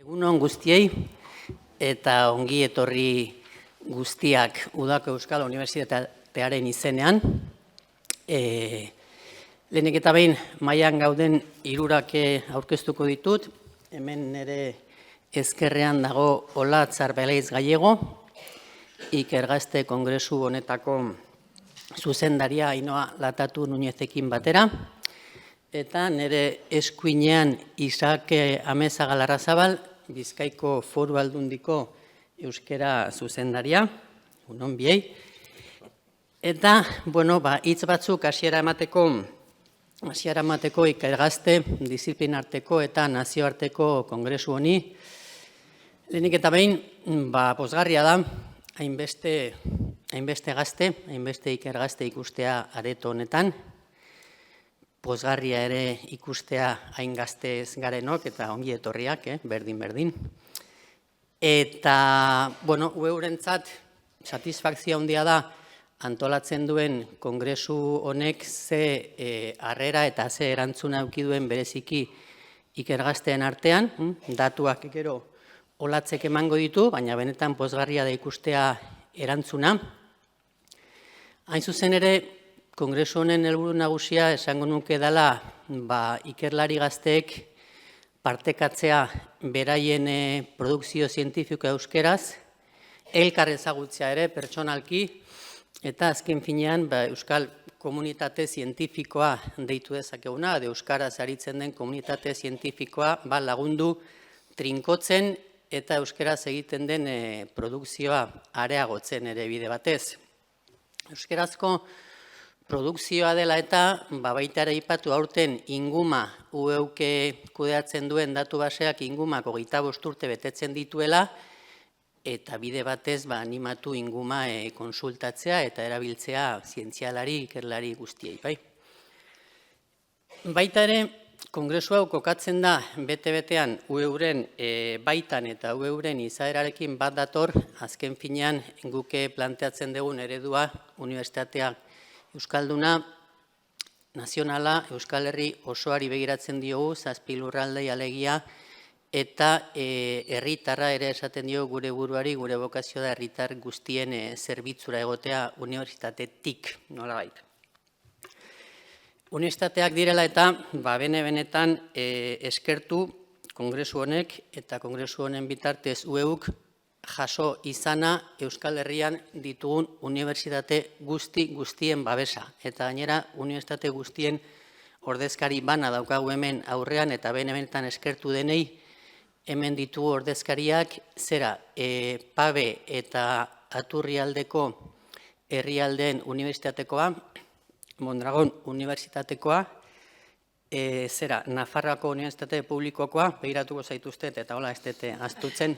Egunon guztiei eta ongi etorri guztiak Udako Euskal Unibertsitatearen izenean. Lehenik eta behin mailan gauden hirurak aurkeztuko ditut. Hemen nire ezkerrean dago Olatz Arbelaiz Gallego, Iker Gazte Kongresu honetako zuzendaria Ainhoa Latatu Nuñezekin batera. Eta nire eskuinean Isake Amezaga Larrazabal, Bizkaiko Foru Aldundiko euskera zuzendaria, unon biei. Eta, hitz batzuk hasiera emateko Iker Gazte, disiplinarteko eta nazioarteko kongresu honi. Lehenik eta behin, pozgarria da, hainbeste gazte, hainbeste Iker Gazte ikustea areto honetan, pozgarria ere ikustea hain gaztez garenok eta ongi etorriak, berdin. Eta, eurentzat, satisfakzio handia da antolatzen duen kongresu honek ze harrera eta ze erantzuna eduki duen bereziki Iker Gazteen artean, datuak gero Olatzek emango ditu, baina benetan pozgarria da ikustea erantzuna. Hain zuzen ere, kongresu honen helburu nagusia esango nuke dela ikerlari gazteek partekatzea beraien produkzio zientifikoa euskeraz, elkar ezagutzea ere pertsonalki, eta azken finean euskal komunitate zientifikoa deitu dezakeguna, euskaraz aritzen den komunitate zientifikoa lagundu trinkotzen eta euskaraz egiten den produkzioa areagotzen ere bide batez. Euskerazko produkzioa dela eta baita ere aipatu aurten inguma UEUk kudeatzen duen datu baseak ingumak 25 urte betetzen dituela eta bide batez animatu inguma konsultatzea eta erabiltzea zientzialari, ikerlari guztiei. Baita ere, kongresu hau kokatzen da bete-betean UEUren baitan eta UEUren izaerarekin bat dator, azken finean guke planteatzen dugun eredua unibertsitatea euskalduna, nazionala, Euskal Herri osoari begiratzen diogu, 7 lurraldei alegia, eta herritarra ere esaten diogu gure buruari, gure bokazio da herritar guztien zerbitzura egotea unibertsitatetik, nolabait. Unibertsitateak direla eta benetan eskertu kongresu honek eta kongresu honen bitartez UEUk jaso izana Euskal Herrian ditugun unibertsitate guztien babesa. Eta gainera, unibertsitate guztien ordezkari bana daukagu hemen aurrean eta benetan eskertu denei hemen ditugu ordezkariak zera Pabe eta Aturrialdeko herrialdeen unibertsitatekoa, Mondragon unibertsitatekoa, Nafarroako unibertsitate publikokoa, begiratuko zaituztet eta hola ez dute astutzen,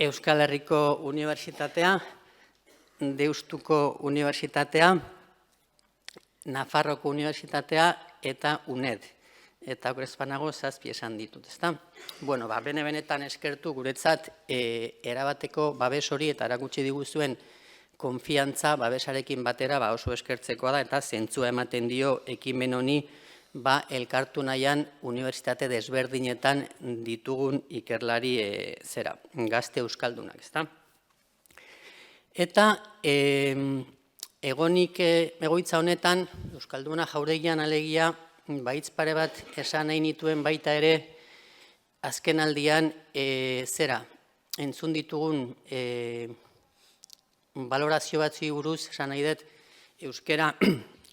Euskal Herriko Unibertsitatea, Deustuko Unibertsitatea, Nafarroko Unibertsitatea eta UNED. Eta okrezpanago 7 esan ditut, ezta? Benetan eskertu guretzat erabateko babes hori eta erakutsi diguzuen konfiantza babesarekin batera oso eskertzekoa da eta zentzua ematen dio ekimen honi elkartu nahian unibertsitate desberdinetan ditugun ikerlari gazte euskaldunak, ezta? Eta egoitza honetan, euskalduna jauregian alegia, hitz pare bat esan nahi nituen baita ere, azken aldian, entzun ditugun balorazio batzuei buruz, esan nahi dut, euskera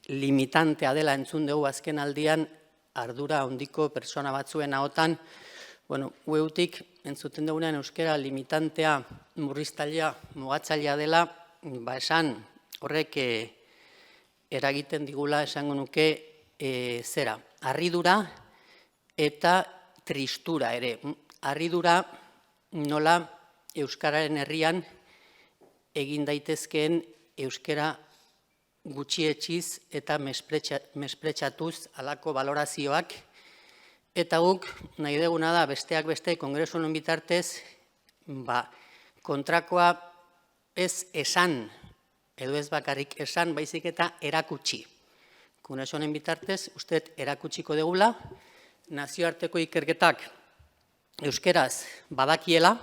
limitantea dela entzun dugu azken aldian ardura handiko pertsona batzuen ahotan, UEUtik entzuten dugunean euskera limitantea murriztailea, mugatzailea dela, esan horrek eragiten digula esango nuke harridura eta tristura ere. Harridura nola euskararen herrian egin daitezkeen euskera gutxietxiz eta mespretxatuz alako balorazioak, eta guk nahi duguna da besteak beste kongresu honen bitartez kontrakoa ez esan, edo ez bakarrik esan, baizik eta erakutsi. Kongresu honen bitartez, uste erakutsiko degula, nazioarteko ikerketak euskeraz badakiela,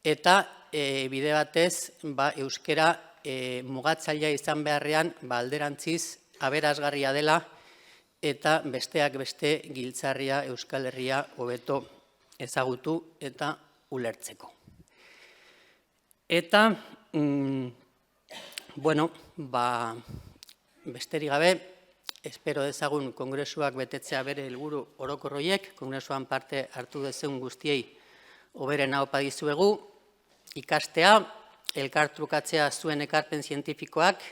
eta bide batez euskera mugatzailea izan beharrean alderantziz aberasgarria dela eta besteak beste giltzarria Euskal Herria hobeto ezagutu eta ulertzeko. Eta, besterik gabe, espero dezagun kongresuak betetzea bere helburu orokor horiek, kongresuan parte hartu dezagun guztiei hoberen opa dizuegu, ikastea, elkar trukatzea zuen ekarpen zientifikoak,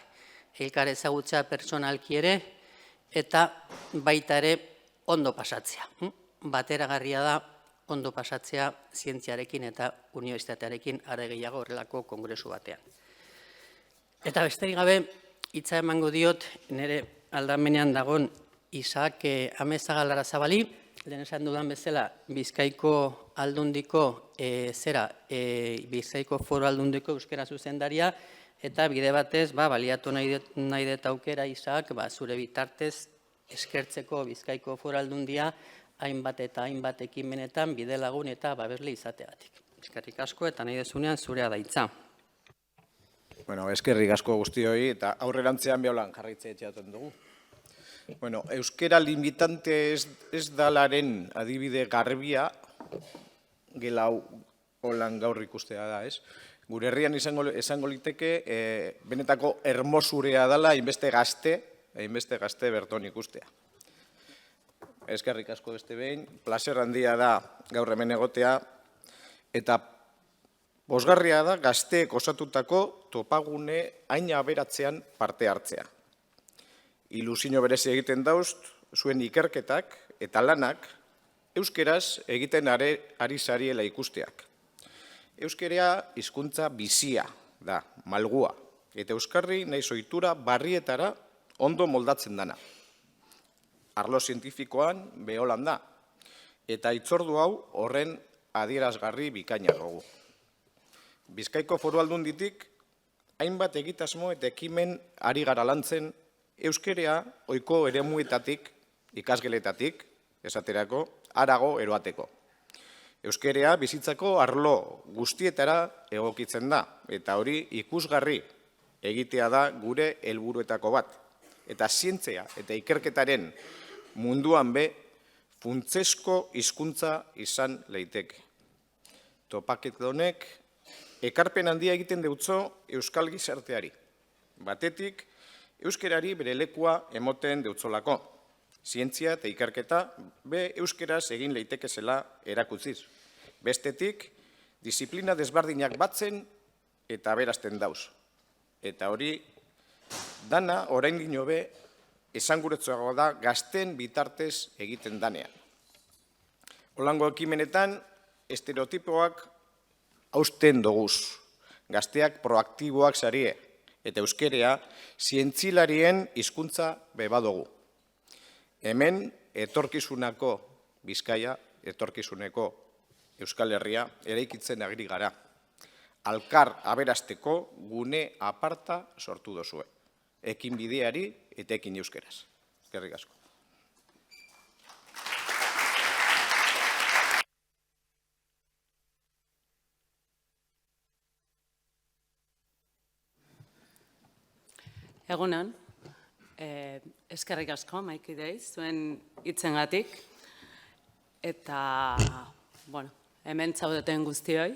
elkar ezagutzea personalki ere, eta baita ere ondo pasatzea. Bateragarria da ondo pasatzea zientziarekin eta unibertsitatearekin are gehiago horrelako kongresu batean. Eta besterik gabe, hitza emango diot, nire aldamenean dagon Isaac Amezaga Larrazabali, lehen esan dudan bezala, Bizkaiko Aldundiko Bizkaiko Foru Aldundiko euskera zuzendaria, eta bide batez, baliatu nahi dut aukera, Isaac, zure bitartez eskertzeko Bizkaiko Foru Aldundia hainbat eta hainbat ekimenetan bide lagun eta babesle izateagatik. Eskerrik asko eta nahi dezunean zurea da hitza. Eskerrik asko guztioi eta aurrerantzean beholan jarraitzea etxeaten dugu. Euskera limitante ez dalaren adibide garbia, gela holan gaur ikustea da, ez? Gure herrian izango liteke, benetako hermosurea dela, hainbeste gazte berton ikustea. Eskerrik asko beste behin, plazer handia da gaur hemen egotea, eta bosgarria da gazteek osatutako topagune hain aberatzean parte hartzea. Ilusio berezi egiten dauz, zuen ikerketak eta lanak euskeraz egiten ari zariela ikusteak. Euskerea hizkuntza bizia da, malgua, eta euskarri nahi ohitura barrietara ondo moldatzen dana. Arlo zientifikoan beholan da, eta hitzordu hau horren adierazgarri bikaina dugu. Bizkaiko Foru Aldunditik hainbat egitasmo eta ekimen ari gara lantzen euskerea ohiko eremuetatik, ikasgeletatik, esaterako, harago eroateko. Euskerea bizitzako arlo guztietara egokitzen da, eta hori ikusgarri egitea da gure helburuetako bat. Eta zientzia eta ikerketaren munduan funtsezko hizkuntza izan leiteke. Topaket honek ekarpen handia egiten deutzo euskal gizarteari. Batetik, euskerari bere lekua emoten deutzolako. Zientzia eta ikerketa euskeraz egin leitekezela erakutziz. Bestetik, disiplina desberdinak batzen eta aberazten dauz. Eta hori, dana orain gino esanguretsuago da gazten bitartez egiten danean. Holango ekimenetan, estereotipoak hausten doguz. Gazteak proaktiboak zarie, eta euskerea zientzilarien hizkuntza bebadugu. Hemen, etorkizunako Bizkaia, etorkizuneko Euskal Herria eraikitzen agiri gara. Alkar aberasteko gune aparta sortu dozue. Ekin bideari eta ekin euskeraz. Eskerrik asko. Egunon, eskerrik asko, maikidei, zuen hitzengatik. Eta, hemen zaudeten guztioi,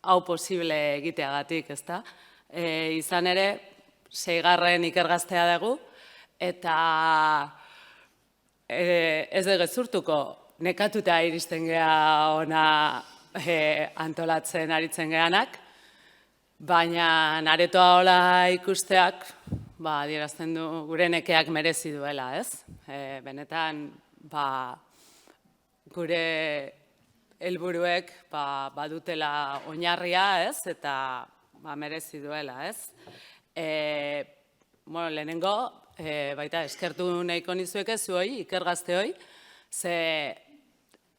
hau posible egiteagatik, ezta? Izan ere, 6. ikergaztea dugu, eta ez dugu gezurtuko nekatuta iristen geha ona antolatzen aritzen gehanak, baina aretoa hola ikusteak, adierazten du gure nekeak merezi duela, ez? Benetan, gure helburuek badutela oinarria, ez? Eta merezi duela, ez? Lehenengo, baita eskertu nahiko nizueke zuoi, ikergazteoi, ze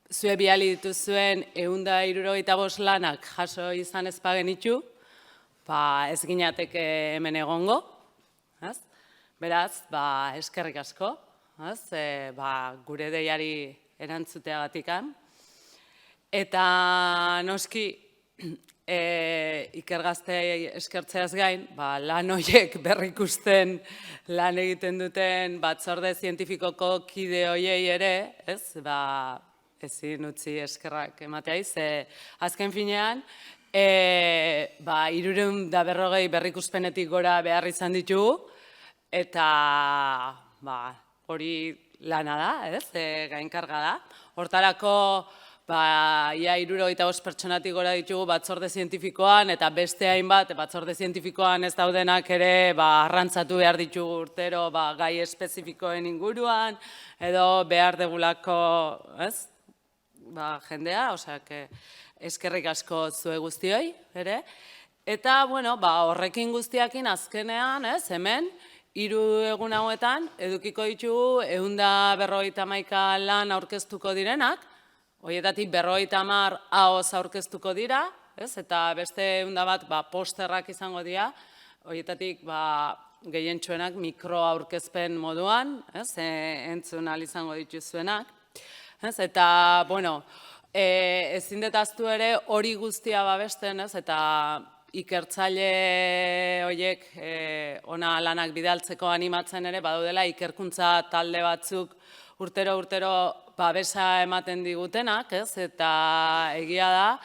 zue bihali dituzuen 175 lanak jaso izan ez bagenitu, ez ginateke hemen egongo, beraz, eskerrik asko, gure deiari erantzuteagatikan, Eta noski, ikergazteei eskertzeaz gain, lan horiek berrikusten lan egiten duten batzorde zientifikoko kide horiei ere, ezin utzi eskerrak emateai, ze azken finean, 350 berrikuspenetik gora behar izan ditugu, eta hori lana da, gainkarga da. Hortarako, ia 75 pertsonatik gora ditugu batzorde zientifikoan, eta beste hainbat, batzorde zientifikoan ez daudenak ere arrantzatu behar ditugu urtero gai espezifikoen inguruan, edo behar degulako jendea, eskerrik asko zue guztioi, ere. Eta, horrekin guztiakin azkenean, hemen, 3 egun hauetan, edukiko ditugu 151 lan aurkeztuko direnak, horietatik 50 ahoz aurkeztuko dira, eta beste 100 bat posterrak izango dira, horietatik gehientsuenak mikro aurkezpen moduan, entzun ahal izango dituzuenak. Eta, ezin detaztu ere hori guztia babesten, eta ikertzaile horiek ona lanak bidaltzeko animatzen ere, badaudela ikerkuntza talde batzuk urtero babesa ematen digutenak, eta egia da,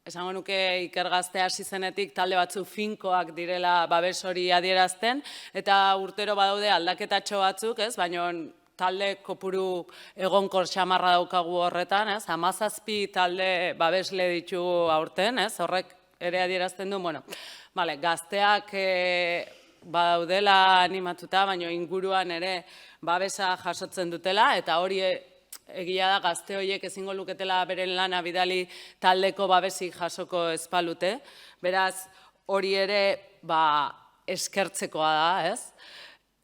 esango nuke ikergazte hasi zenetik talde batzuk finkoak direla babes hori adierazten, eta urtero badaude aldaketatxo batzuk, baina talde kopuru egonkor xamarra daukagu horretan, 17 talde babesle ditugu aurten, horrek ere adierazten du, gazteak badaudela animatuta, baina inguruan ere babesa jasotzen dutela, eta hori egia da gazte horiek ezingo luketela beren lana bidali taldeko babesik jasoko espalute, beraz hori ere eskertzekoa da,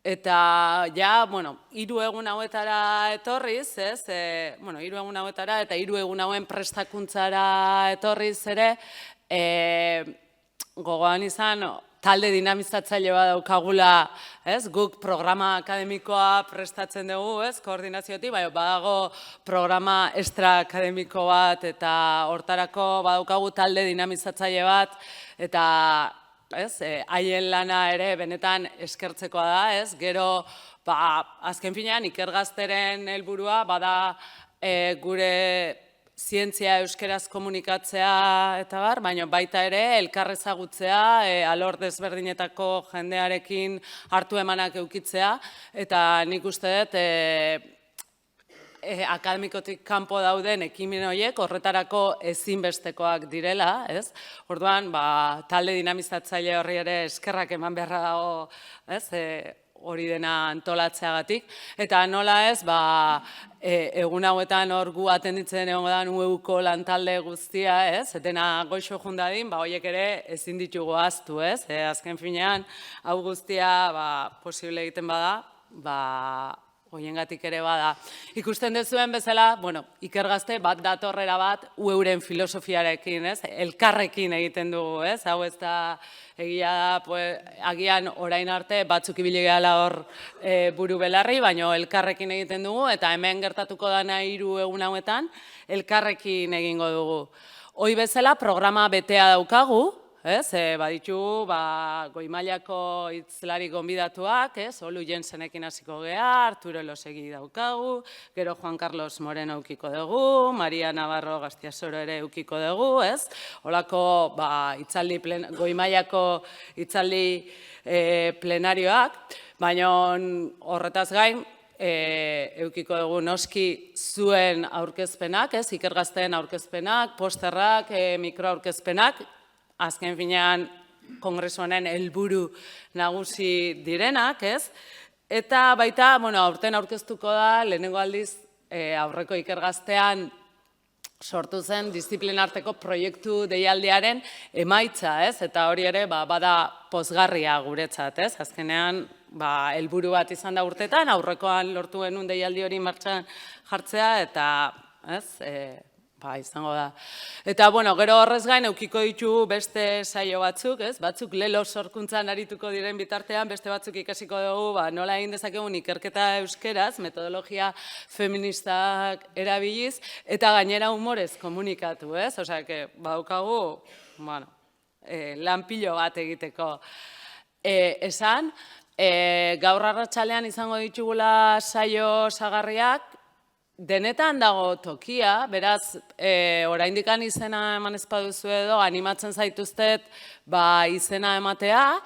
Eta, 3 egun hauetara etorriz, 3 egun hauetara eta 3 egun hauen prestakuntzara etorriz ere, gogoan izan, talde dinamizatzaile bat daukagula, guk programa akademikoa prestatzen dugu, koordinaziotik, badago programa extra-akademiko bat, eta hortarako badaukagu talde dinamizatzaile bat, eta haien lana ere benetan eskertzekoa da, gero, azken finean, ikergazteren helburua, bada gure zientzia euskeraz komunikatzea eta baina baita ere elkarrezagutzea, alor desberdinetako jendearekin hartu emanak eukitzea, eta nik uste dut akademikotik kanpo dauden ekimen horiek horretarako ezinbestekoak direla, Orduan, talde dinamizatzaile horri ere eskerrak eman beharra dago, hori dena antolatzeagatik, eta nola egun hauetan hor gu atenditzen egon dan UEUko lantalde guztia, dena goixo jundadin, horiek ere ezin ditugu ahaztu, azken finean, hau guztia posible egiten bada, horiengatik ere bada. Ikusten duzuen bezala, ikergazte bat datorrera bat UEUren filosofiarekin, elkarrekin egiten dugu, hau ez da egia da, agian orain arte batzuk ibili gehala hor buru belarri, baina elkarrekin egiten dugu, eta hemen gertatuko dana 3 egun hauetan, elkarrekin egingo dugu. Hoi bezala programa betea daukagu, baditu goi mailako hitzlari gonbidatuak, Olu Jensenekin hasiko gea, Arturo Elosegui daukagu, gero Juan Carlos Moreno eukiko dugu, Maria Navarro Gastiasoro ere eukiko dugu, holako goi mailako hitzaldi plenarioak, baina horretaz gain, eukiko dugu noski zuen aurkezpenak, ikergazteen aurkezpenak, posterrak, mikroaurkezpenak, azken finean kongresu honen helburu nagusi direnak, eta baita, aurten aurkeztuko da, lehenengo aldiz aurreko ikergaztean sortu zen disiplinarteko proiektu deialdiaren emaitza, eta hori ere bada pozgarria guretzat, azkenean helburu bat izan da urtetan, aurrekoan lortu genuen deialdi hori martxan jartzea, eta izango da. Eta, bueno, gero horrez gain, eukiko ditugu beste saio batzuk, ez? Batzuk lelo sorkuntzan arituko diren bitartean, beste batzuk ikasiko dugu, nola egin dezakegun ikerketa euskeraz, metodologia feministak erabiliz, eta gainera humorez komunikatu, ez? Osea, badaukagu, bueno, lanpilo bat egiteko. Esan, gaur arratsalean izango ditugula saio sagarriak, denetan dago tokia, beraz, oraindikan izena eman ez baduzu edo, animatzen zaituztet izena ematea,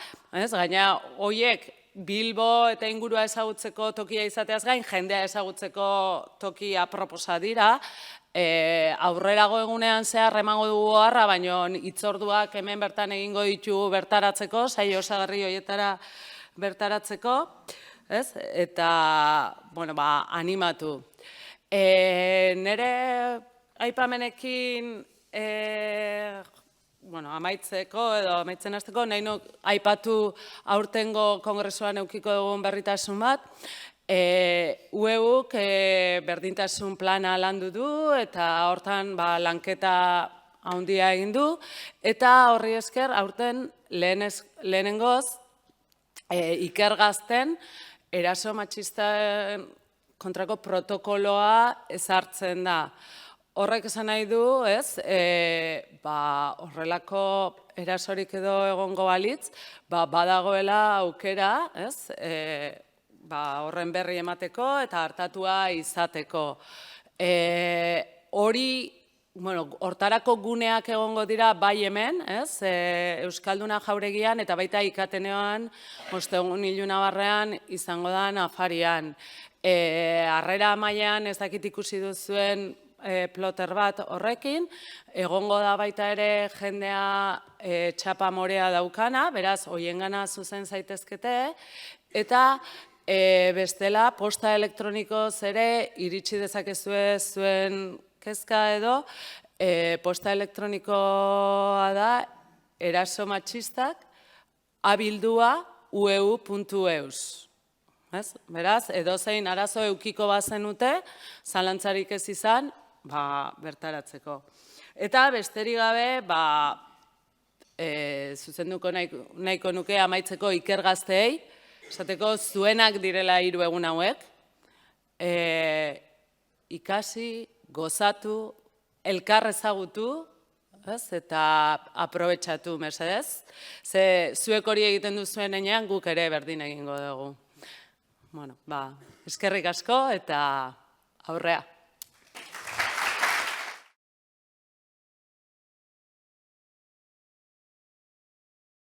gaina horiek Bilbo eta ingurua ezagutzeko tokia izateaz gain, jendea ezagutzeko tokia proposa dira, aurrerago egunean zehar emango dugu harra, baina hitzorduak hemen bertan egingo ditugu bertaratzeko, saio osagarri horietara bertaratzeko, eta, bueno, animatu. Nere aipamenekin amaitzeko edo amaitzen hasteko, nahi nuk aipatu aurtengo kongresuan eukiko dugun berritasun bat. UEUk berdintasun plana landu du eta hortan lanketa handia egin du. Eta horri esker aurten lehenengoz ikergazten eraso matxista kontrako protokoloa ezartzen da. Horrek esan nahi du, horrelako erasorik edo egongo balitz, badagoela aukera, horren berri emateko eta hartatua izateko. Hortarako guneak egongo dira bai hemen, Euskalduna Jauregian eta baita Ikatenean, ostegun ilunabarrean izango da Nafarian. Harrera mailan ez dakit ikusi duzuen ploter bat horrekin, egongo da baita ere jendea txapa morea daukana, beraz, hoiengana zuzen zaitezkete, eta bestela posta elektronikoz ere iritsi dezakezue zuen kezka edo, posta elektronikoa da eraso matxistak abildua.ueu.eus. Beraz, edozein arazo eukiko bazenute, zalantzarik ez izan, bertaratzeko. Eta besterik gabe, zuzenduko nahiko nuke amaitzeko ikergazteei, esateko zuenak direla 3 egun hauek, ikasi, gozatu, elkar ezagutu, eta aprobetxatu, mesedez. Zuek hori egiten duzuen enean, guk ere berdin egingo dugu. Eskerrik asko eta aurrea.